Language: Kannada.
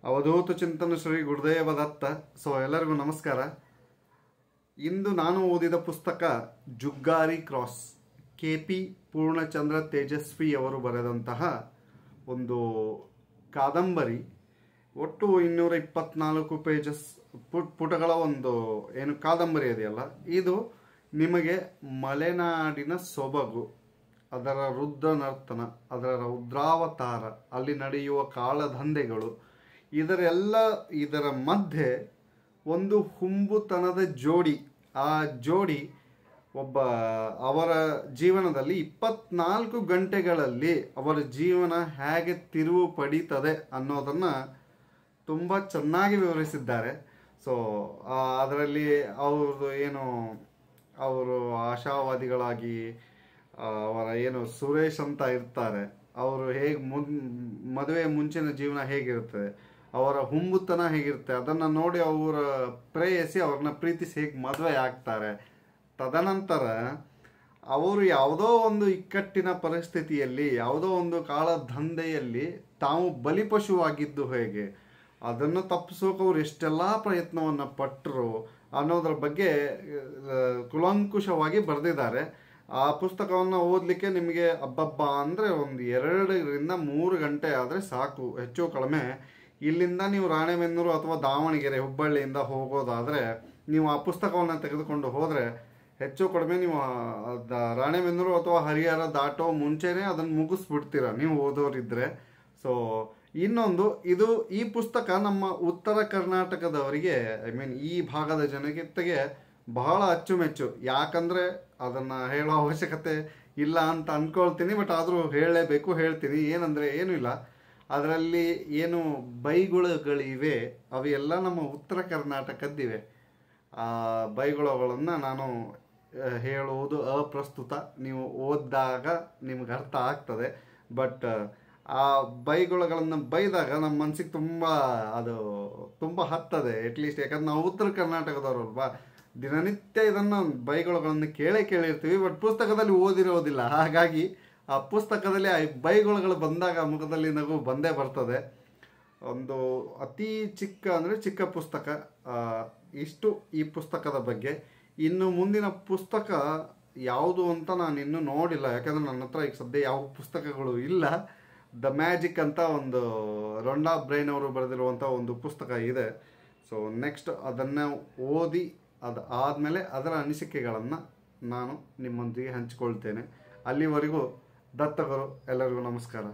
ಅವಧೂತ ಚಿಂತನ ಶ್ರೀ ಗುರುದೇವ ದತ್ತ. ಸೊ ಎಲ್ಲರಿಗೂ ನಮಸ್ಕಾರ. ಇಂದು ನಾನು ಓದಿದ ಪುಸ್ತಕ ಜುಗ್ಗಾರಿ ಕ್ರಾಸ್, KP ಪೂರ್ಣಚಂದ್ರ ತೇಜಸ್ವಿ ಅವರು ಬರೆದಂತಹ ಒಂದು ಕಾದಂಬರಿ. ಒಟ್ಟು 224 ಪೇಜಸ್ ಪುಟಗಳ ಒಂದು ಏನು ಕಾದಂಬರಿ ಇದೆಯಲ್ಲ, ಇದು ನಿಮಗೆ ಮಲೆನಾಡಿನ ಸೊಬಗು, ಅದರ ರುದ್ರ ನರ್ತನ, ಅದರ ರುದ್ರಾವತಾರ, ಅಲ್ಲಿ ನಡೆಯುವ ಕಾಳಧಂಧೆಗಳು, ಇದರ ಮಧ್ಯೆ ಒಂದು ಹುಂಬುತನದ ಜೋಡಿ. ಆ ಜೋಡಿ ಅವರ ಜೀವನದಲ್ಲಿ 24 ಗಂಟೆಗಳಲ್ಲಿ ಅವರ ಜೀವನ ಹೇಗೆ ತಿರುವು ಪಡೀತದೆ ಅನ್ನೋದನ್ನು ತುಂಬ ಚೆನ್ನಾಗಿ ವಿವರಿಸಿದ್ದಾರೆ. ಸೊ ಅದರಲ್ಲಿ ಅವರು ಆಶಾವಾದಿಗಳಾಗಿ ಅವರ ಸುರೇಶ್ ಅಂತ ಇರ್ತಾರೆ, ಅವರು ಹೇಗೆ ಮದುವೆ ಮುಂಚಿನ ಜೀವನ ಹೇಗಿರ್ತದೆ, ಅವರ ಹುಂಬುತನ ಹೇಗಿರುತ್ತೆ, ಅದನ್ನು ನೋಡಿ ಅವರ ಪ್ರೇಯಸಿ ಅವ್ರನ್ನ ಪ್ರೀತಿಸಿ ಹೇಗೆ ಮದುವೆ ಆಗ್ತಾರೆ. ತದನಂತರ ಅವರು ಯಾವುದೋ ಒಂದು ಇಕ್ಕಟ್ಟಿನ ಪರಿಸ್ಥಿತಿಯಲ್ಲಿ, ಯಾವುದೋ ಒಂದು ಕಾಳಧಂಧೆಯಲ್ಲಿ ತಾವು ಬಲಿಪಶುವಾಗಿದ್ದು ಹೇಗೆ, ಅದನ್ನು ತಪ್ಪಿಸೋಕೆ ಅವ್ರು ಎಷ್ಟೆಲ್ಲ ಪ್ರಯತ್ನವನ್ನು ಪಟ್ಟರು ಅನ್ನೋದ್ರ ಬಗ್ಗೆ ಕುಲಂಕುಷವಾಗಿ ಬರೆದಿದ್ದಾರೆ. ಆ ಪುಸ್ತಕವನ್ನು ಓದಲಿಕ್ಕೆ ನಿಮಗೆ ಅಬ್ಬಬ್ಬ ಅಂದರೆ ಒಂದು 2-3 ಗಂಟೆ ಆದರೆ ಸಾಕು, ಹೆಚ್ಚು ಕಡಿಮೆ. ಇಲ್ಲಿಂದ ನೀವು ರಾಣೆಬೆನ್ನೂರು ಅಥವಾ ದಾವಣಗೆರೆ, ಹುಬ್ಬಳ್ಳಿಯಿಂದ ಹೋಗೋದಾದರೆ ನೀವು ಆ ಪುಸ್ತಕವನ್ನು ತೆಗೆದುಕೊಂಡು ಹೋದರೆ ಹೆಚ್ಚು ಕಡಿಮೆ ನೀವು ರಾಣೆಬೆನ್ನೂರು ಅಥವಾ ಹರಿಹರ ದಾಟೋ ಮುಂಚೆನೇ ಅದನ್ನು ಮುಗಿಸ್ಬಿಡ್ತೀರ ನೀವು ಓದೋರಿದ್ದರೆ. ಸೊ ಇನ್ನೊಂದು, ಈ ಪುಸ್ತಕ ನಮ್ಮ ಉತ್ತರ ಕರ್ನಾಟಕದವರಿಗೆ, ಈ ಭಾಗದ ಜನತೆಗೆ ಬಹಳ ಅಚ್ಚುಮೆಚ್ಚು. ಯಾಕಂದರೆ ಅದನ್ನು ಹೇಳೋ ಅವಶ್ಯಕತೆ ಇಲ್ಲ ಅಂತ ಅಂದ್ಕೊಳ್ತೀನಿ, ಬಟ್ ಆದರೂ ಹೇಳಲೇಬೇಕು, ಹೇಳ್ತೀನಿ. ಏನಂದರೆ ಏನೂ ಇಲ್ಲ, ಅದರಲ್ಲಿ ಬೈಗುಳಗಳಿವೆ, ಅವೆಲ್ಲ ನಮ್ಮ ಉತ್ತರ ಕರ್ನಾಟಕದ್ದಿವೆ. ಆ ಬೈಗುಳಗಳನ್ನು ನಾನು ಹೇಳುವುದು ಅಪ್ರಸ್ತುತ, ನೀವು ಓದಿದಾಗ ನಿಮ್ಗೆ ಅರ್ಥ ಆಗ್ತದೆ. ಬಟ್ ಆ ಬೈಗುಳಗಳನ್ನು ಬೈದಾಗ ನಮ್ಮ ಮನಸ್ಸಿಗೆ ತುಂಬ ಹತ್ತದೆ, ಅಟ್ಲೀಸ್ಟ್. ಯಾಕಂದ್ರೆ ನಾವು ಉತ್ತರ ಕರ್ನಾಟಕದವ್ರಲ್ವಾ, ದಿನನಿತ್ಯ ಇದನ್ನು ಬೈಗುಳಗಳನ್ನು ಕೇಳಿರ್ತೀವಿ, ಬಟ್ ಪುಸ್ತಕದಲ್ಲಿ ಓದಿರೋದಿಲ್ಲ. ಹಾಗಾಗಿ ಆ ಪುಸ್ತಕದಲ್ಲಿ ಆ ಬೈಗುಳಗಳು ಬಂದಾಗ ಮುಖದಲ್ಲಿ ನಗು ಬಂದೇ ಬರ್ತದೆ. ಒಂದು ಅತಿ ಚಿಕ್ಕ ಪುಸ್ತಕ. ಇಷ್ಟು ಈ ಪುಸ್ತಕದ ಬಗ್ಗೆ. ಇನ್ನು ಮುಂದಿನ ಪುಸ್ತಕ ಯಾವುದು ಅಂತ ನಾನು ಇನ್ನೂ ನೋಡಿಲ್ಲ, ಯಾಕಂದರೆ ನನ್ನ ಹತ್ರ ಈಗ ಸದ್ಯ ಯಾವ ಪುಸ್ತಕಗಳು ಇಲ್ಲ. ದ ಮ್ಯಾಜಿಕ್ ಅಂತ ಒಂದು ರೊಂಡಾ ಬ್ರೈನ್ ಅವರು ಬರೆದಿರುವಂಥ ಒಂದು ಪುಸ್ತಕ ಇದೆ. ಸೊ ನೆಕ್ಸ್ಟ್ ಅದನ್ನು ಓದಿ ಆದಮೇಲೆ ಅದರ ಅನಿಸಿಕೆಗಳನ್ನು ನಾನು ನಿಮ್ಮೊಂದಿಗೆ ಹಂಚಿಕೊಳ್ತೇನೆ. ಅಲ್ಲಿವರೆಗೂ ದತ್ತಗುರು, ಎಲ್ಲರಿಗೂ ನಮಸ್ಕಾರ.